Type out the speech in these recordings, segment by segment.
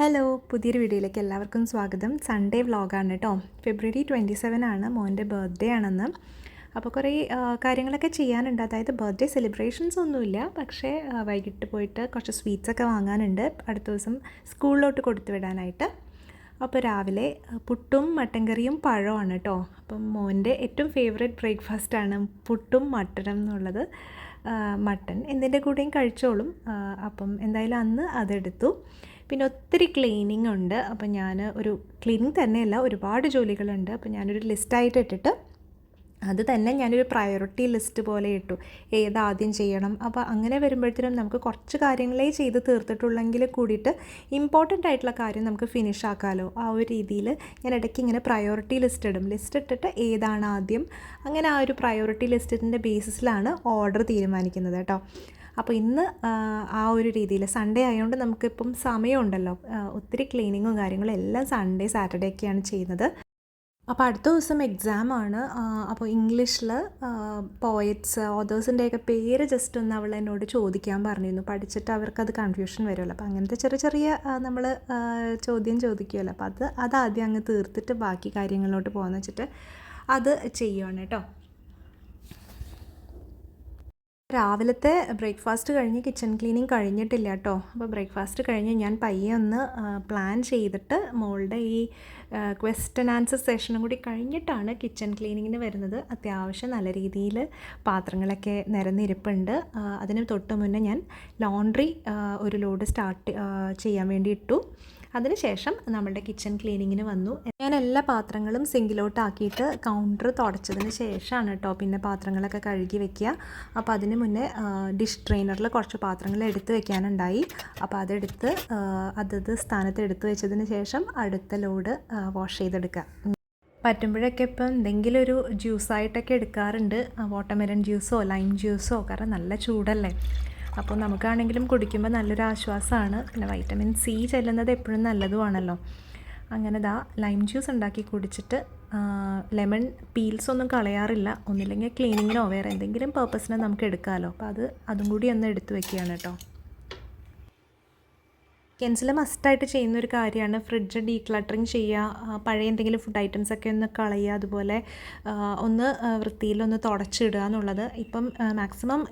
Hello, പുതിയൊരു വീഡിയോയിലേക്ക് എല്ലാവർക്കും സ്വാഗതം. സൺഡേ വ്ളോഗാണ് കേട്ടോ. ഫെബ്രുവരി 27 ആണ്, മോൻ്റെ ബർത്ത്ഡേ ആണെന്ന്. അപ്പോൾ കുറേ കാര്യങ്ങളൊക്കെ ചെയ്യാനുണ്ട്. അതായത് ബർത്ത്ഡേ സെലിബ്രേഷൻസ് ഒന്നുമില്ല, പക്ഷേ വൈകിട്ട് പോയിട്ട് കുറച്ച് സ്വീറ്റ്സൊക്കെ വാങ്ങാനുണ്ട് അടുത്ത ദിവസം സ്കൂളിലോട്ട് കൊടുത്തു വിടാനായിട്ട്. അപ്പോൾ രാവിലെ പുട്ടും മട്ടൻ കറിയും പഴമാണ് കേട്ടോ. അപ്പം മോൻ്റെ ഏറ്റവും ഫേവറേറ്റ് ബ്രേക്ക്ഫാസ്റ്റാണ് പുട്ടും മട്ടനും എന്നുള്ളത്. മട്ടൻ എന്തിൻ്റെ കൂടെയും കഴിച്ചോളും. അപ്പം എന്തായാലും അന്ന് അതെടുത്തു. പിന്നെ ഒത്തിരി ക്ലീനിങ് ഉണ്ട്. അപ്പം ഞാൻ ഒരു ക്ലീനിങ് തന്നെയല്ല, ഒരുപാട് ജോലികളുണ്ട്. അപ്പം ഞാനൊരു ലിസ്റ്റായിട്ട് ഇട്ടിട്ട് അത് തന്നെ ഞാനൊരു പ്രയോറിറ്റി ലിസ്റ്റ് പോലെ ഇട്ടു, ഏതാദ്യം ചെയ്യണം. അപ്പോൾ അങ്ങനെ വരുമ്പോഴത്തേനും നമുക്ക് കുറച്ച് കാര്യങ്ങളേ ചെയ്ത് തീർത്തിട്ടുള്ളെങ്കിൽ കൂടിയിട്ട് ഇമ്പോർട്ടൻ്റ് ആയിട്ടുള്ള കാര്യം നമുക്ക് ഫിനിഷ് ആക്കാമല്ലോ. ആ ഒരു രീതിയിൽ ഞാൻ ഇടയ്ക്ക് ഇങ്ങനെ പ്രയോറിറ്റി ലിസ്റ്റ് ഇടും. ലിസ്റ്റ് ഇട്ടിട്ട് ഏതാണ് ആദ്യം, അങ്ങനെ ആ ഒരു പ്രയോറിറ്റി ലിസ്റ്റിൻ്റെ ബേസിസിലാണ് ഓർഡർ തീരുമാനിക്കുന്നത് കേട്ടോ. അപ്പോൾ ഇന്ന് ആ ഒരു രീതിയിൽ സൺഡേ ആയതുകൊണ്ട് നമുക്കിപ്പം സമയമുണ്ടല്ലോ, ഒത്തിരി ക്ലീനിങ്ങും കാര്യങ്ങളും എല്ലാം സൺഡേ സാറ്റർഡേ ഒക്കെയാണ് ചെയ്യുന്നത്. അപ്പോൾ അടുത്ത ദിവസം എക്സാമാണ്. അപ്പോൾ ഇംഗ്ലീഷിൽ പോയറ്റ്സ് ഓതേഴ്സിൻ്റെയൊക്കെ പേര് ജസ്റ്റ് ഒന്ന് അവൾ എന്നോട് ചോദിക്കാൻ പറഞ്ഞിരുന്നു. പഠിച്ചിട്ട് അവർക്കത് കൺഫ്യൂഷൻ വരുമല്ലോ. അപ്പോൾ അങ്ങനത്തെ ചെറിയ ചെറിയ നമ്മൾ ചോദ്യം ചോദിക്കുമല്ലോ. അപ്പോൾ അതാദ്യം അങ്ങ് തീർത്തിട്ട് ബാക്കി കാര്യങ്ങളിലോട്ട് പോകാമെന്ന് വെച്ചിട്ട് അത് ചെയ്യുവാണ് കേട്ടോ. രാവിലത്തെ ബ്രേക്ക്ഫാസ്റ്റ് കഴിഞ്ഞ് കിച്ചൺ ക്ലീനിങ് കഴിഞ്ഞിട്ടില്ല കേട്ടോ. അപ്പോൾ ബ്രേക്ക്ഫാസ്റ്റ് കഴിഞ്ഞ് ഞാൻ പയ്യെ ഒന്ന് പ്ലാൻ ചെയ്തിട്ട് മോളുടെ ഈ ക്വസ്റ്റൻ ആൻസർ സെഷനും കൂടി കഴിഞ്ഞിട്ടാണ് കിച്ചൺ ക്ലീനിങ്ങിന് വരുന്നത്. അത്യാവശ്യം നല്ല രീതിയിൽ പാത്രങ്ങളൊക്കെ നിരന്നിരിപ്പുണ്ട്. അതിന് തൊട്ട് മുന്നേ ഞാൻ ലോണ്ട്രി ഒരു ലോഡ് സ്റ്റാർട്ട് ചെയ്യാൻ വേണ്ടി ഇട്ടു. അതിനുശേഷം നമ്മളുടെ കിച്ചൺ ക്ലീനിങ്ങിന് വന്നു. ഞാൻ എല്ലാ പാത്രങ്ങളും സിങ്കിലോട്ടാക്കിയിട്ട് കൗണ്ടർ തുടച്ചതിന് ശേഷമാണ് കേട്ടോ പിന്നെ പാത്രങ്ങളൊക്കെ കഴുകി വെക്കുക. അപ്പോൾ അതിന് മുന്നേ ഡിഷ് ട്രെയിനറിൽ കുറച്ച് പാത്രങ്ങൾ എടുത്ത് വെക്കാനുണ്ടായി. അപ്പോൾ അതെടുത്ത് അതത് സ്ഥാനത്ത് എടുത്ത് വെച്ചതിന് ശേഷം അടുത്ത ലോഡ് വാഷ് ചെയ്തെടുക്കുക. പറ്റുമ്പോഴൊക്കെ ഇപ്പം എന്തെങ്കിലും ഒരു ജ്യൂസായിട്ടൊക്കെ എടുക്കാറുണ്ട്, വാട്ടർമെലൺ ജ്യൂസോ ലൈം ജ്യൂസോ, കാരണം നല്ല ചൂടല്ലേ. അപ്പോൾ നമുക്കാണെങ്കിലും കുടിക്കുമ്പോൾ നല്ലൊരു ആശ്വാസമാണ്. പിന്നെ വൈറ്റമിൻ സി ചെല്ലുന്നത് എപ്പോഴും നല്ലതുമാണല്ലോ. അങ്ങനെ ലൈം ജ്യൂസ് ഉണ്ടാക്കി കുടിച്ചിട്ട് ലെമൺ പീൽസ് ഒന്നും കളയാറില്ല. ഒന്നില്ലെങ്കിൽ ക്ലീനിങ്ങിനോ വേറെ എന്തെങ്കിലും പർപ്പസിനോ നമുക്ക് എടുക്കാമല്ലോ. അപ്പോൾ അതും കൂടി ഒന്ന് എടുത്തു വെക്കുകയാണ് കേട്ടോ. വീക്കെൻഡ്സിൽ മസ്റ്റായിട്ട് ചെയ്യുന്നൊരു കാര്യമാണ് ഫ്രിഡ്ജ് ഡീക്ലട്ടറിങ് ചെയ്യുക, പഴയ എന്തെങ്കിലും ഫുഡ് ഐറ്റംസൊക്കെ ഒന്ന് കളയുക, അതുപോലെ ഒന്ന് വൃത്തിയിലൊന്ന് തുടച്ചിടുക എന്നുള്ളത് ഇപ്പം മാക്സിമം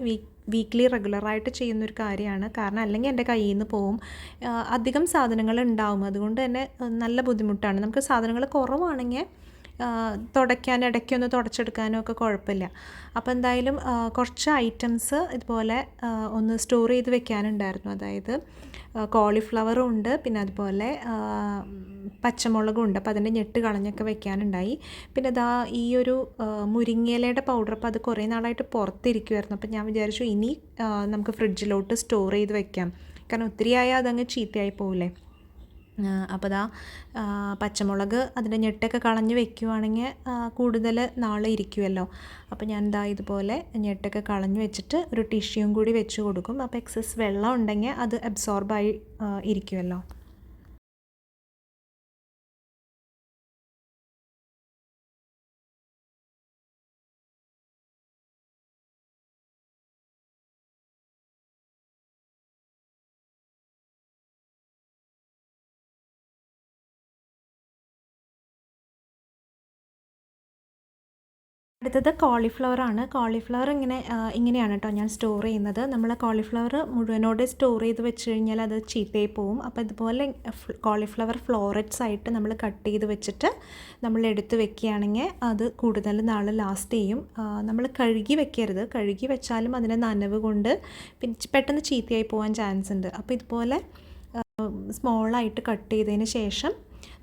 വീക്ക്ലി റെഗുലറായിട്ട് ചെയ്യുന്നൊരു കാര്യമാണ്. കാരണം അല്ലെങ്കിൽ എൻ്റെ കയ്യിൽ നിന്ന് പോവും, അധികം സാധനങ്ങൾ ഉണ്ടാവും. അതുകൊണ്ട് തന്നെ നല്ല ബുദ്ധിമുട്ടാണ്. നമുക്ക് സാധനങ്ങൾ കുറവാണെങ്കിൽ തുടയ്ക്കാൻ ഇടയ്ക്കൊന്ന് തുടച്ചെടുക്കാനും ഒക്കെ കുഴപ്പമില്ല. അപ്പോൾ എന്തായാലും കുറച്ച് ഐറ്റംസ് ഇതുപോലെ ഒന്ന് സ്റ്റോർ ചെയ്ത് വെക്കാനുണ്ടായിരുന്നു. അതായത് കോളിഫ്ലവറും ഉണ്ട്, പിന്നെ അതുപോലെ പച്ചമുളകും ഉണ്ട്. അപ്പോൾ അതിൻ്റെ ഞെട്ട് കളഞ്ഞൊക്കെ വെക്കാനുണ്ടായി. പിന്നെ ഈ ഒരു മുരിങ്ങയിലയുടെ പൗഡർ, അപ്പോൾ അത് കുറേ നാളായിട്ട് പുറത്തിരിക്കുമായിരുന്നു. അപ്പോൾ ഞാൻ വിചാരിച്ചു ഇനി നമുക്ക് ഫ്രിഡ്ജിലോട്ട് സ്റ്റോർ ചെയ്ത് വെക്കാം, കാരണം ഒത്തിരി ആയാൽ അതങ്ങ് ചീത്തയായി പോവില്ലേ. അപ്പോൾ പച്ചമുളക് അതിൻ്റെ ഞെട്ടൊക്കെ കളഞ്ഞ് വെക്കുവാണെങ്കിൽ കൂടുതൽ നാളെ ഇരിക്കുമല്ലോ. അപ്പോൾ ഞാൻ ഇതുപോലെ ഞെട്ടൊക്കെ കളഞ്ഞ് വെച്ചിട്ട് ഒരു ടിഷ്യൂം കൂടി വെച്ച് കൊടുക്കും. അപ്പോൾ എക്സസ് വെള്ളം ഉണ്ടെങ്കിൽ അത് അബ്സോർബായി ഇരിക്കുമല്ലോ. അടുത്തത് കോളിഫ്ലവറാണ്. കോളിഫ്ലവർ ഇങ്ങനെയാണ് കേട്ടോ ഞാൻ സ്റ്റോർ ചെയ്യുന്നത്. നമ്മൾ കോളിഫ്ലവർ മുഴുവനോടെ സ്റ്റോർ ചെയ്ത് വെച്ച് കഴിഞ്ഞാൽ അത് ചീത്തയായി പോവും. അപ്പോൾ ഇതുപോലെ കോളിഫ്ലവർ ഫ്ലോററ്റ്സ് ആയിട്ട് നമ്മൾ കട്ട് ചെയ്ത് വെച്ചിട്ട് നമ്മൾ എടുത്ത് വെക്കുകയാണെങ്കിൽ അത് കൂടുതൽ നാൾ ലാസ്റ്റ് ചെയ്യും. നമ്മൾ കഴുകി വെക്കരുത്, കഴുകി വെച്ചാലും അതിൻ്റെ നനവ് കൊണ്ട് പെട്ടെന്ന് ചീത്തയായി പോകാൻ ചാൻസ് ഉണ്ട്. അപ്പോൾ ഇതുപോലെ സ്മോളായിട്ട് കട്ട് ചെയ്തതിന് ശേഷം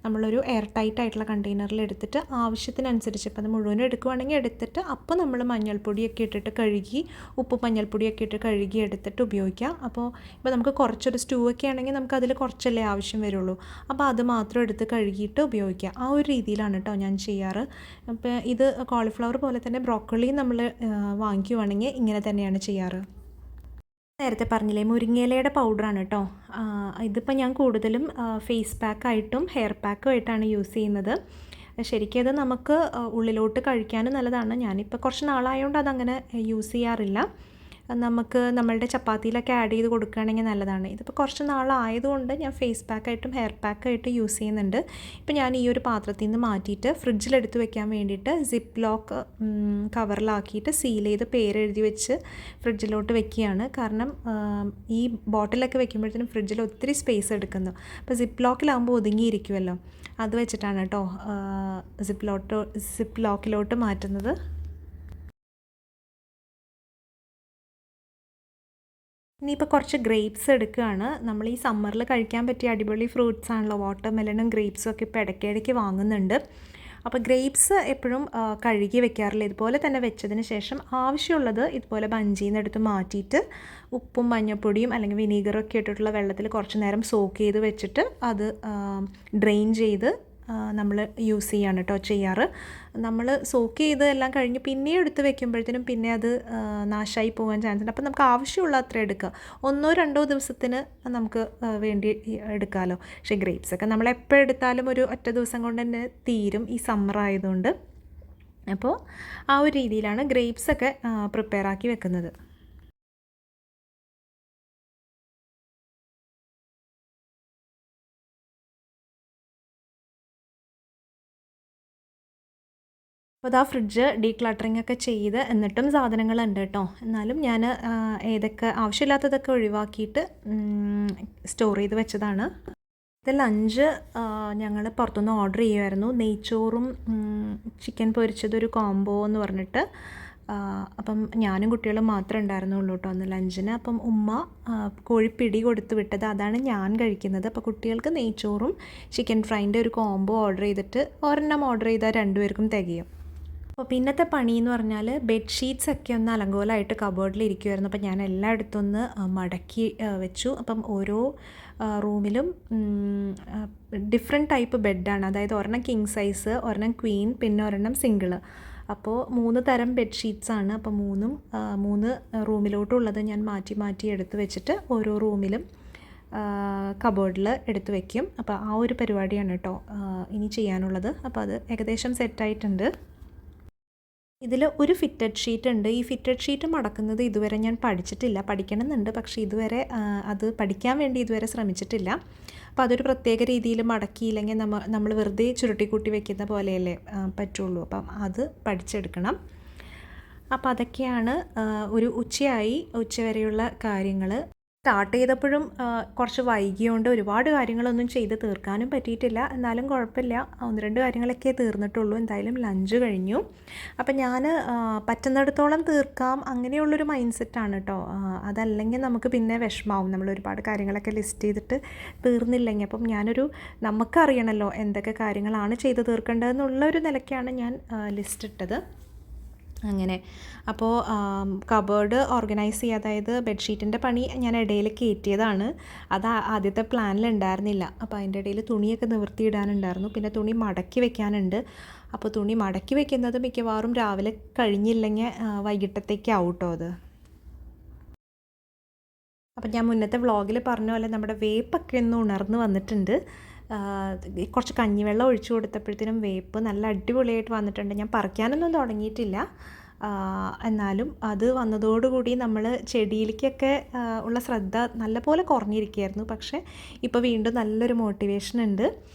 നമ്മളൊരു എയർ ടൈറ്റ് ആയിട്ടുള്ള കണ്ടെയ്നറിൽ എടുത്തിട്ട് ആവശ്യത്തിനനുസരിച്ച്, ഇപ്പോൾ അത് മുഴുവനും എടുക്കുകയാണെങ്കിൽ എടുത്തിട്ട് അപ്പോൾ നമ്മൾ മഞ്ഞൾപ്പൊടിയൊക്കെ ഇട്ടിട്ട് കഴുകി, ഉപ്പ് മഞ്ഞൾപ്പൊടിയൊക്കെ ഇട്ട് കഴുകി എടുത്തിട്ട് ഉപയോഗിക്കാം. ഇപ്പോൾ നമുക്ക് കുറച്ചൊരു സ്റ്റൂ ഒക്കെ ആണെങ്കിൽ നമുക്ക് അതിൽ കുറച്ചല്ലേ ആവശ്യം വരുള്ളൂ. അപ്പോൾ അത് മാത്രം എടുത്ത് കഴുകിയിട്ട് ഉപയോഗിക്കാം. ആ ഒരു രീതിയിലാണ് കേട്ടോ ഞാൻ ചെയ്യാറ്. അപ്പോൾ ഇത് കോളിഫ്ലവർ പോലെ തന്നെ ബ്രോക്കോളി നമ്മൾ വാങ്ങിക്കുവാണെങ്കിൽ ഇങ്ങനെ തന്നെയാണ് ചെയ്യാറ്. നേരത്തെ പറഞ്ഞില്ലേ, മുരിങ്ങയിലയുടെ പൗഡറാണ് കേട്ടോ. ഇതിപ്പോൾ ഞാൻ കൂടുതലും ഫേസ് പാക്കായിട്ടും ഹെയർ പാക്കും ആയിട്ടാണ് യൂസ് ചെയ്യുന്നത്. ശരിക്കും അത് നമുക്ക് ഉള്ളിലോട്ട് കഴിക്കാനും നല്ലതാണ്. ഞാനിപ്പോൾ കുറച്ച് നാളായതുകൊണ്ട് അതങ്ങനെ യൂസ് ചെയ്യാറില്ല. നമുക്ക് നമ്മളുടെ ചപ്പാത്തിയിലൊക്കെ ആഡ് ചെയ്ത് കൊടുക്കുകയാണെങ്കിൽ നല്ലതാണ്. ഇതിപ്പോൾ കുറച്ച് നാളായതുകൊണ്ട് ഞാൻ ഫേസ് പാക്കായിട്ടും ഹെയർ പാക്കായിട്ടും യൂസ് ചെയ്യുന്നുണ്ട്. ഇപ്പോൾ ഞാൻ ഈ ഒരു പാത്രത്തിൽ നിന്ന് മാറ്റിയിട്ട് ഫ്രിഡ്ജിലെടുത്ത് വെക്കാൻ വേണ്ടിയിട്ട് സിപ്പ് ലോക്ക് കവറിലാക്കിയിട്ട് സീൽ ചെയ്ത് പേരെഴുതി വെച്ച് ഫ്രിഡ്ജിലോട്ട് വെക്കുകയാണ്. കാരണം ഈ ബോട്ടിലൊക്കെ വെക്കുമ്പോഴത്തേനും ഫ്രിഡ്ജിൽ ഒത്തിരി സ്പേസ് എടുക്കുന്നു. അപ്പോൾ സിപ്പ് ലോക്കിലാകുമ്പോൾ ഒതുങ്ങിയിരിക്കുമല്ലോ, അത് വെച്ചിട്ടാണ് കേട്ടോ സിപ്പ് ലോക്കിലോട്ട് മാറ്റുന്നത്. ഇനിയിപ്പോൾ കുറച്ച് ഗ്രേപ്സ് എടുക്കുകയാണ്. നമ്മൾ ഈ സമ്മറിൽ കഴിക്കാൻ പറ്റിയ അടിപൊളി ഫ്രൂട്ട്സ് ആണല്ലോ, വാട്ടർ മെലണും ഗ്രേപ്സും ഒക്കെ ഇപ്പോൾ ഇടയ്ക്കിടയ്ക്ക് വാങ്ങുന്നുണ്ട്. അപ്പോൾ ഗ്രേപ്സ് എപ്പോഴും കഴുകി വെക്കാറില്ല. ഇതുപോലെ തന്നെ വെച്ചതിന് ശേഷം ആവശ്യമുള്ളത് ഇതുപോലെ ബഞ്ചിയിൽ നിന്ന് എടുത്ത് മാറ്റിയിട്ട് ഉപ്പും മഞ്ഞൾപ്പൊടിയും അല്ലെങ്കിൽ വിനീഗറൊക്കെ ഇട്ടിട്ടുള്ള വെള്ളത്തിൽ കുറച്ച് നേരം സോക്ക് ചെയ്ത് വെച്ചിട്ട് അത് ഡ്രെയിൻ ചെയ്ത് നമ്മൾ യൂസ് ചെയ്യാണ് കേട്ടോ ചെയ്യാറ്. നമ്മൾ സോക്ക് ചെയ്ത് എല്ലാം കഴിഞ്ഞ് പിന്നെയും എടുത്ത് വെക്കുമ്പോഴത്തേനും പിന്നെ അത് നാശമായി പോകാൻ ചാൻസ് ഉണ്ട്. അപ്പോൾ നമുക്ക് ആവശ്യമുള്ള അത്ര എടുക്കുക, 1-2 ദിവസത്തിന് നമുക്ക് വേണ്ടി എടുക്കാമല്ലോ. പക്ഷേ ഗ്രേപ്സൊക്കെ നമ്മൾ എപ്പോൾ എടുത്താലും ഒരു ഒറ്റ ദിവസം കൊണ്ട് തന്നെ തീരും ഈ സമ്മർ ആയതുകൊണ്ട്. അപ്പോൾ ആ ഒരു രീതിയിലാണ് ഗ്രേപ്സൊക്കെ പ്രിപ്പയർ ആക്കി വെക്കുന്നത്. അപ്പോൾ ആ ഫ്രിഡ്ജ് ഡീക്ലട്ടറിങ് ഒക്കെ ചെയ്ത് എന്നിട്ടും സാധനങ്ങളുണ്ട് കേട്ടോ. എന്നാലും ഞാൻ ഏതൊക്കെ ആവശ്യമില്ലാത്തതൊക്കെ ഒഴിവാക്കിയിട്ട് സ്റ്റോർ ചെയ്ത് വെച്ചതാണ്. ഇത് ലഞ്ച് ഞങ്ങൾ പുറത്തുനിന്ന് ഓർഡർ ചെയ്യുമായിരുന്നു. നെയ്ച്ചോറും ചിക്കൻ പൊരിച്ചതൊരു കോംബോ എന്ന് പറഞ്ഞിട്ട്. അപ്പം ഞാനും കുട്ടികളും മാത്രമേ ഉണ്ടായിരുന്നുള്ളൂ കേട്ടോ അന്ന് ലഞ്ചിന്. അപ്പം ഉമ്മ കോഴിപ്പിടി കൊടുത്ത് വിട്ടത്, അതാണ് ഞാൻ കഴിക്കുന്നത്. അപ്പോൾ കുട്ടികൾക്ക് നെയ്ച്ചോറും ചിക്കൻ ഫ്രൈൻ്റെ ഒരു കോംബോ ഓർഡർ ചെയ്തിട്ട് ഒരെണ്ണം ഓർഡർ ചെയ്താൽ 2 പേർക്കും തികയും. അപ്പോൾ പിന്നത്തെ പണി എന്ന് പറഞ്ഞാൽ ബെഡ്ഷീറ്റ്സൊക്കെ ഒന്ന് അലങ്കോലമായിട്ട് കബോർഡിൽ ഇരിക്കുമായിരുന്നു. അപ്പം ഞാൻ എല്ലായിടത്തും ഒന്ന് മടക്കി വെച്ചു. അപ്പം ഓരോ റൂമിലും ഡിഫറെൻറ്റ് ടൈപ്പ് ബെഡാണ്. അതായത് ഒരെണ്ണം കിങ് സൈസ്, ഒരെണ്ണം ക്വീൻ, പിന്നെ ഒരെണ്ണം സിംഗിള്. അപ്പോൾ 3 തരം ബെഡ്ഷീറ്റ്സാണ്. അപ്പോൾ 3 റൂമിലോട്ടുള്ളത് ഞാൻ മാറ്റി മാറ്റി എടുത്ത് വെച്ചിട്ട് ഓരോ റൂമിലും കബോർഡിൽ എടുത്ത് വയ്ക്കും. അപ്പോൾ ആ ഒരു പരിപാടിയാണ് കേട്ടോ ഇനി ചെയ്യാനുള്ളത്. അപ്പോൾ അത് ഏകദേശം സെറ്റായിട്ടുണ്ട്. ഇതിൽ ഒരു ഫിറ്റഡ് ഷീറ്റ് ഉണ്ട്. ഈ ഫിറ്റഡ് ഷീറ്റ് മടക്കുന്നത് ഇതുവരെ ഞാൻ പഠിച്ചിട്ടില്ല, പഠിക്കണമെന്നുണ്ട്. പക്ഷേ ഇതുവരെ അത് പഠിക്കാൻ വേണ്ടി ഇതുവരെ ശ്രമിച്ചിട്ടില്ല. അപ്പോൾ അതൊരു പ്രത്യേക രീതിയിൽ മടക്കിയില്ലെങ്കിൽ നമ്മൾ വെറുതെ ചുരുട്ടിക്കൂട്ടി വെക്കുന്ന പോലെയല്ലേ പറ്റുള്ളൂ. അപ്പം അത് പഠിച്ചെടുക്കണം. അപ്പോൾ അതൊക്കെയാണ് ഒരു ഉച്ചവരെയുള്ള കാര്യങ്ങൾ. സ്റ്റാർട്ട് ചെയ്തപ്പോഴും കുറച്ച് വൈകിയോണ്ട് ഒരുപാട് കാര്യങ്ങളൊന്നും ചെയ്ത് തീർക്കാനും പറ്റിയിട്ടില്ല. എന്നാലും കുഴപ്പമില്ല, 1-2 കാര്യങ്ങളൊക്കെ തീർന്നിട്ടുള്ളൂ. എന്തായാലും ലഞ്ച് കഴിഞ്ഞു. അപ്പം ഞാൻ പറ്റുന്നിടത്തോളം തീർക്കാം അങ്ങനെയുള്ളൊരു മൈൻഡ് സെറ്റാണ് കേട്ടോ. അതല്ലെങ്കിൽ നമുക്ക് പിന്നെ വിഷമാവും, നമ്മൾ ഒരുപാട് കാര്യങ്ങളൊക്കെ ലിസ്റ്റ് ചെയ്തിട്ട് തീർന്നില്ലെങ്കിൽ. അപ്പം നമുക്കറിയണമല്ലോ എന്തൊക്കെ കാര്യങ്ങളാണ് ചെയ്ത് തീർക്കേണ്ടതെന്നുള്ളൊരു നിലയ്ക്കാണ് ഞാൻ ലിസ്റ്റ് ഇട്ടത്. അങ്ങനെ അപ്പോൾ കബേർഡ് ഓർഗനൈസ് ചെയ്യുക, അതായത് ബെഡ്ഷീറ്റിൻ്റെ പണി ഞാൻ ഇടയിൽ കയറ്റിയതാണ്. അത് ആദ്യത്തെ പ്ലാനിലുണ്ടായിരുന്നില്ല. അപ്പോൾ അതിൻ്റെ ഇടയിൽ തുണിയൊക്കെ നിവർത്തിയിടാനുണ്ടായിരുന്നു, പിന്നെ തുണി മടക്കി വെക്കാനുണ്ട്. അപ്പോൾ തുണി മടക്കി വെക്കുന്നത് മിക്കവാറും രാവിലെ കഴിഞ്ഞില്ലെങ്കിൽ വൈകിട്ടത്തേക്കാവും കേട്ടോ അത്. അപ്പം ഞാൻ മുന്നത്തെ വ്ളോഗിൽ പറഞ്ഞ പോലെ നമ്മുടെ വേപ്പൊക്കെ ഒന്ന് ഉണർന്ന് വന്നിട്ടുണ്ട്. കുറച്ച് കഞ്ഞിവെള്ളം ഒഴിച്ചു കൊടുത്തപ്പോഴത്തേനും വേപ്പ് നല്ല അടിപൊളിയായിട്ട് വന്നിട്ടുണ്ട്. ഞാൻ പറിക്കാനൊന്നും തുടങ്ങിയിട്ടില്ല, എന്നാലും അത് വന്നതോടുകൂടി നമ്മൾ ചെടിയിലേക്കൊക്കെ ഉള്ള ശ്രദ്ധ നല്ലപോലെ കുറഞ്ഞിരിക്കുകയായിരുന്നു. പക്ഷേ ഇപ്പോൾ വീണ്ടും നല്ലൊരു മോട്ടിവേഷൻ ഉണ്ട്.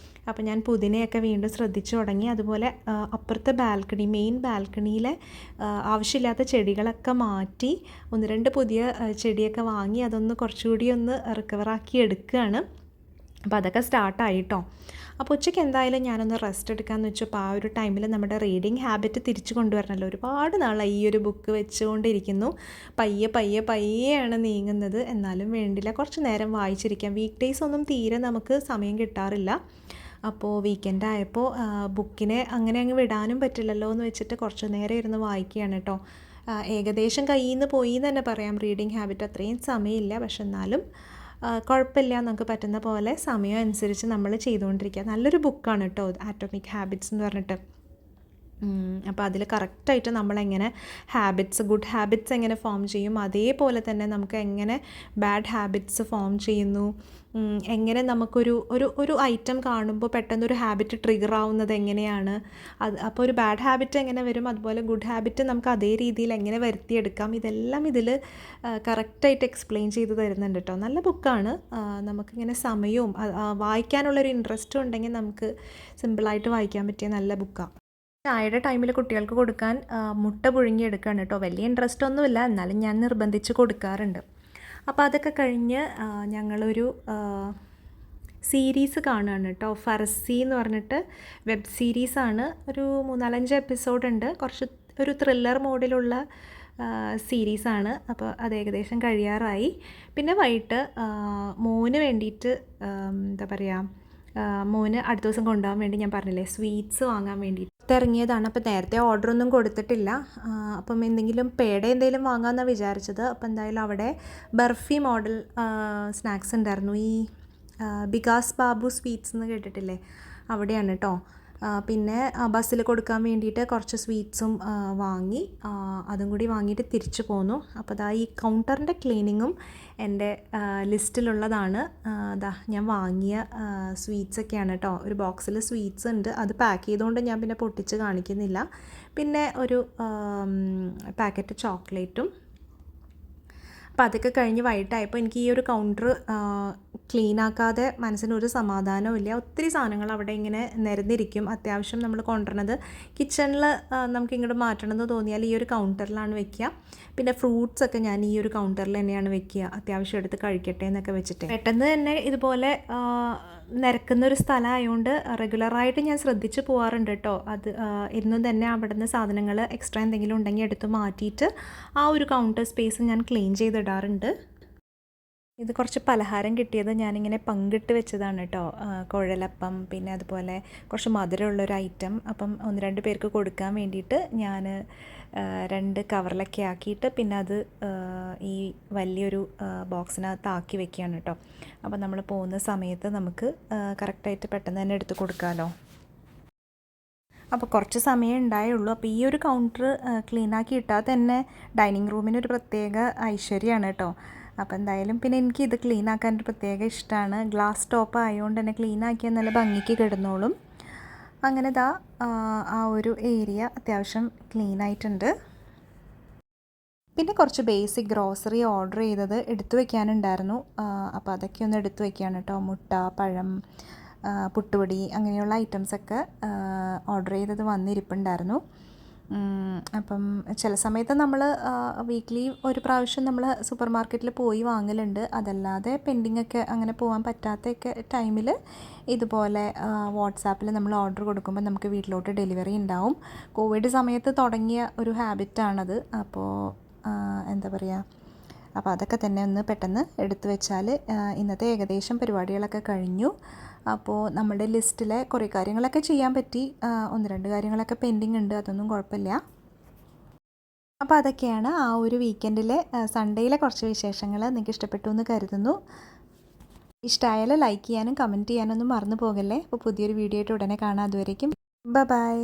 അപ്പോൾ ഞാൻ പുതിനയൊക്കെ വീണ്ടും ശ്രദ്ധിച്ചു തുടങ്ങി. അതുപോലെ അപ്പുറത്തെ മെയിൻ ബാൽക്കണിയിലെ ആവശ്യമില്ലാത്ത ചെടികളൊക്കെ മാറ്റി 1-2 പുതിയ ചെടിയൊക്കെ വാങ്ങി അതൊന്ന് കുറച്ചുകൂടി ഒന്ന് റിക്കവറാക്കി എടുക്കുകയാണ്. അപ്പോൾ അതൊക്കെ സ്റ്റാർട്ടായിട്ടോ. അപ്പോൾ ഉച്ചയ്ക്ക് എന്തായാലും ഞാനൊന്ന് റെസ്റ്റ് എടുക്കാമെന്ന് വെച്ചപ്പോൾ ആ ഒരു ടൈമിൽ നമ്മുടെ റീഡിങ് ഹാബിറ്റ് തിരിച്ചു കൊണ്ടുവരണമല്ലോ. ഒരുപാട് നാളായി ഈ ഒരു ബുക്ക് വെച്ചുകൊണ്ടിരിക്കുന്നു. പയ്യെയാണ് നീങ്ങുന്നത്. എന്നാലും വേണ്ടില്ല, കുറച്ച് നേരം വായിച്ചിരിക്കാം. വീക്ക് ഡേയ്സ് ഒന്നും തീരെ നമുക്ക് സമയം കിട്ടാറില്ല. അപ്പോൾ വീക്കെൻഡ് ആയപ്പോൾ ബുക്കിനെ അങ്ങനെ അങ്ങ് വിടാനും പറ്റില്ലല്ലോ എന്ന് വെച്ചിട്ട് കുറച്ച് നേരം ഇരുന്ന് വായിക്കുകയാണ് കേട്ടോ. ഏകദേശം കയ്യിൽ നിന്ന് പോയി എന്ന് തന്നെ പറയാം. റീഡിങ് ഹാബിറ്റ് അത്രയും സമയമില്ല, പക്ഷെ എന്നാലും കുഴപ്പമില്ല, നമുക്ക് പറ്റുന്ന പോലെ സമയം അനുസരിച്ച് നമ്മൾ ചെയ്തുകൊണ്ടിരിക്കുക. നല്ലൊരു ബുക്കാണ് കേട്ടോ ആറ്റോമിക് ഹാബിറ്റ്സ് എന്ന് പറഞ്ഞിട്ട്. അപ്പോൾ അതിൽ കറക്റ്റായിട്ട് നമ്മളെങ്ങനെ ഗുഡ് ഹാബിറ്റ്സ് എങ്ങനെ ഫോം ചെയ്യും, അതേപോലെ തന്നെ നമുക്ക് എങ്ങനെ ബാഡ് ഹാബിറ്റ്സ് ഫോം ചെയ്യുന്നു, എങ്ങനെ നമുക്കൊരു ഒരു ഐറ്റം കാണുമ്പോൾ പെട്ടെന്നൊരു ഹാബിറ്റ് ട്രിഗർ ആവുന്നത് എങ്ങനെയാണ്, അപ്പോൾ ഒരു ബാഡ് ഹാബിറ്റ് എങ്ങനെ വരും, അതുപോലെ ഗുഡ് ഹാബിറ്റ് നമുക്ക് അതേ രീതിയിൽ എങ്ങനെ വരുത്തിയെടുക്കാം, ഇതെല്ലാം ഇതിൽ കറക്റ്റായിട്ട് എക്സ്പ്ലെയിൻ ചെയ്ത് തരുന്നുണ്ട് കേട്ടോ. നല്ല ബുക്കാണ്. നമുക്കിങ്ങനെ സമയവും വായിക്കാനുള്ളൊരു ഇൻട്രസ്റ്റും ഉണ്ടെങ്കിൽ നമുക്ക് സിമ്പിളായിട്ട് വായിക്കാൻ പറ്റിയ നല്ല ബുക്കാണ്. ചായയുടെ ടൈമിൽ കുട്ടികൾക്ക് കൊടുക്കാൻ മുട്ട പുഴുങ്ങിയെടുക്കുകയാണ് കേട്ടോ. വലിയ ഇൻട്രസ്റ്റ് ഒന്നുമില്ല, എന്നാലും ഞാൻ നിർബന്ധിച്ച് കൊടുക്കാറുണ്ട്. അപ്പോൾ അതൊക്കെ കഴിഞ്ഞ് ഞങ്ങളൊരു സീരീസ് കാണുകയാണ് കേട്ടോ. ഫർസി എന്ന് പറഞ്ഞിട്ട് വെബ് സീരീസാണ്. ഒരു 3-4-5 എപ്പിസോഡുണ്ട്. കുറച്ച് ഒരു ത്രില്ലർ മോഡിലുള്ള സീരീസാണ്. അപ്പോൾ അത് ഏകദേശം കഴിയാറായി. പിന്നെ വൈകിട്ട് മോന് വേണ്ടിയിട്ട് എന്താ പറയുക, മോന് അടുത്ത ദിവസം കൊണ്ടുപോകാൻ വേണ്ടി ഞാൻ പറഞ്ഞില്ലേ, സ്വീറ്റ്സ് വാങ്ങാൻ വേണ്ടി ഇറങ്ങിയതാണ്. അപ്പോൾ നേരത്തെ ഓർഡറൊന്നും കൊടുത്തിട്ടില്ല. അപ്പം എന്തെങ്കിലും എന്തെങ്കിലും വാങ്ങാമെന്നാണ് വിചാരിച്ചത്. അപ്പോൾ എന്തായാലും അവിടെ ബർഫി മോഡൽ സ്നാക്സ് ഉണ്ടായിരുന്നു. ഈ ബികാസ് ബാബു സ്വീറ്റ്സ് എന്ന് കേട്ടിട്ടില്ലേ, അവിടെയാണ് കേട്ടോ. പിന്നെ ബസ്സിൽ കൊടുക്കാൻ വേണ്ടിയിട്ട് കുറച്ച് സ്വീറ്റ്സും വാങ്ങി, അതും കൂടി വാങ്ങിയിട്ട് തിരിച്ചു പോന്നു. അപ്പോൾ അതാ ഈ കൗണ്ടറിൻ്റെ ക്ലീനിങ്ങും എൻ്റെ ലിസ്റ്റിലുള്ളതാണ്. അതാ ഞാൻ വാങ്ങിയ സ്വീറ്റ്സൊക്കെയാണ് കേട്ടോ. ഒരു ബോക്സിൽ സ്വീറ്റ്സ് ഉണ്ട്, അത് പാക്ക് ചെയ്തുകൊണ്ട് ഞാൻ പിന്നെ പൊട്ടിച്ച് കാണിക്കുന്നില്ല. പിന്നെ ഒരു പാക്കറ്റ് ചോക്ലേറ്റും. അപ്പോൾ അതൊക്കെ കഴിഞ്ഞ് വൈകിട്ടായപ്പോൾ എനിക്ക് ഈ ഒരു കൗണ്ടർ ക്ലീനാക്കാതെ മനസ്സിനൊരു സമാധാനവും ഇല്ല. ഒത്തിരി സാധനങ്ങൾ അവിടെ ഇങ്ങനെ നിരന്നിരിക്കും. അത്യാവശ്യം നമ്മൾ കൊണ്ടുവരണത് കിച്ചണിൽ നമുക്ക് ഇങ്ങോട്ട് മാറ്റണമെന്ന് തോന്നിയാൽ ഈ ഒരു കൗണ്ടറിലാണ് വെക്കുക. പിന്നെ ഫ്രൂട്ട്സൊക്കെ ഞാൻ ഈ ഒരു കൗണ്ടറിൽ തന്നെയാണ് വെക്കുക, അത്യാവശ്യം എടുത്ത് കഴിക്കട്ടെ എന്നൊക്കെ വെച്ചിട്ട്. പെട്ടെന്ന് തന്നെ ഇതുപോലെ നിരക്കുന്നൊരു സ്ഥലമായതുകൊണ്ട് റെഗുലറായിട്ട് ഞാൻ ശ്രദ്ധിച്ച് പോകാറുണ്ട് കേട്ടോ. അത് എന്നും തന്നെ അവിടെ നിന്ന് സാധനങ്ങൾ എക്സ്ട്രാ എന്തെങ്കിലും ഉണ്ടെങ്കിൽ എടുത്ത് മാറ്റിയിട്ട് ആ ഒരു കൗണ്ടർ സ്പേസ് ഞാൻ ക്ലീൻ ചെയ്തിടാറുണ്ട്. ഇത് കുറച്ച് പലഹാരം കിട്ടിയത് ഞാനിങ്ങനെ പങ്കിട്ട് വെച്ചതാണ് കേട്ടോ. കുഴലപ്പം, പിന്നെ അതുപോലെ കുറച്ച് മധുരമുള്ളൊരു ഐറ്റം. അപ്പം 1-2 പേർക്ക് കൊടുക്കാൻ വേണ്ടിയിട്ട് ഞാൻ 2 കവറിലൊക്കെ ആക്കിയിട്ട് പിന്നെ അത് ഈ വലിയൊരു ബോക്സിനകത്ത് ആക്കി വെക്കുകയാണ് കേട്ടോ. അപ്പം നമ്മൾ പോകുന്ന സമയത്ത് നമുക്ക് കറക്റ്റായിട്ട് പെട്ടെന്ന് തന്നെ എടുത്ത് കൊടുക്കാമല്ലോ. അപ്പോൾ കുറച്ച് സമയം ഉണ്ടായുള്ളൂ. അപ്പോൾ ഈ ഒരു കൗണ്ടർ ക്ലീനാക്കി ഇട്ടാൽ തന്നെ ഡൈനിങ് റൂമിനൊരു പ്രത്യേക ഐശ്വര്യമാണ് കേട്ടോ. അപ്പോൾ എന്തായാലും പിന്നെ എനിക്ക് ഇത് ക്ലീനാക്കാൻ ഒരു പ്രത്യേക ഇഷ്ടമാണ്. ഗ്ലാസ് ടോപ്പ് ആയതുകൊണ്ട് തന്നെ ക്ലീനാക്കിയാൽ നല്ല ഭംഗിക്ക് കിടന്നോളും. അങ്ങനെ ആ ഒരു ഏരിയ അത്യാവശ്യം ക്ലീനായിട്ടുണ്ട്. പിന്നെ കുറച്ച് ബേസിക് ഗ്രോസറി ഓർഡർ ചെയ്തത് എടുത്തു വയ്ക്കാനുണ്ടായിരുന്നു. അപ്പോൾ അതൊക്കെ ഒന്ന് എടുത്തു വയ്ക്കുകയാണ് കേട്ടോ. മുട്ട, പഴം, പുട്ടുപൊടി അങ്ങനെയുള്ള ഐറ്റംസൊക്കെ ഓർഡർ ചെയ്തത് വന്നിരിപ്പുണ്ടായിരുന്നു. അപ്പം ചില സമയത്ത് നമ്മൾ വീക്ക്ലി ഒരു പ്രാവശ്യം നമ്മൾ സൂപ്പർ മാർക്കറ്റിൽ പോയി വാങ്ങലുണ്ട്. അതല്ലാതെ പെൻഡിങ്ങൊക്കെ അങ്ങനെ പോകാൻ പറ്റാത്തൊക്കെ ടൈമിൽ ഇതുപോലെ വാട്സാപ്പിൽ നമ്മൾ ഓർഡർ കൊടുക്കുമ്പോൾ നമുക്ക് വീട്ടിലോട്ട് ഡെലിവറി ഉണ്ടാവും. കോവിഡ് സമയത്ത് തുടങ്ങിയ ഒരു ഹാബിറ്റാണത്. അപ്പോൾ എന്താ പറയുക, അപ്പോൾ അതൊക്കെ തന്നെ ഒന്ന് പെട്ടെന്ന് എടുത്തു വെച്ചാൽ ഇന്നത്തെ ഏകദേശം പരിപാടികളൊക്കെ കഴിഞ്ഞു. അപ്പോൾ നമ്മുടെ ലിസ്റ്റിലെ കുറേ കാര്യങ്ങളൊക്കെ ചെയ്യാൻ പറ്റി. 1-2 കാര്യങ്ങളൊക്കെ പെൻഡിങ് ഉണ്ട്, അതൊന്നും കുഴപ്പമില്ല. അപ്പോൾ അതൊക്കെയാണ് ആ ഒരു വീക്കെൻഡിലെ സൺഡേയിലെ കുറച്ച് വിശേഷങ്ങൾ. നിങ്ങൾക്ക് ഇഷ്ടപ്പെട്ടു എന്ന് കരുതുന്നു. ഇഷ്ടമായാൽ ലൈക്ക് ചെയ്യാനും കമൻറ്റ് ചെയ്യാനൊന്നും മറന്നു പോകല്ലേ. അപ്പോൾ പുതിയൊരു വീഡിയോ ആയിട്ട് ഉടനെ കാണാം. അതുവരേക്കും ബൈ.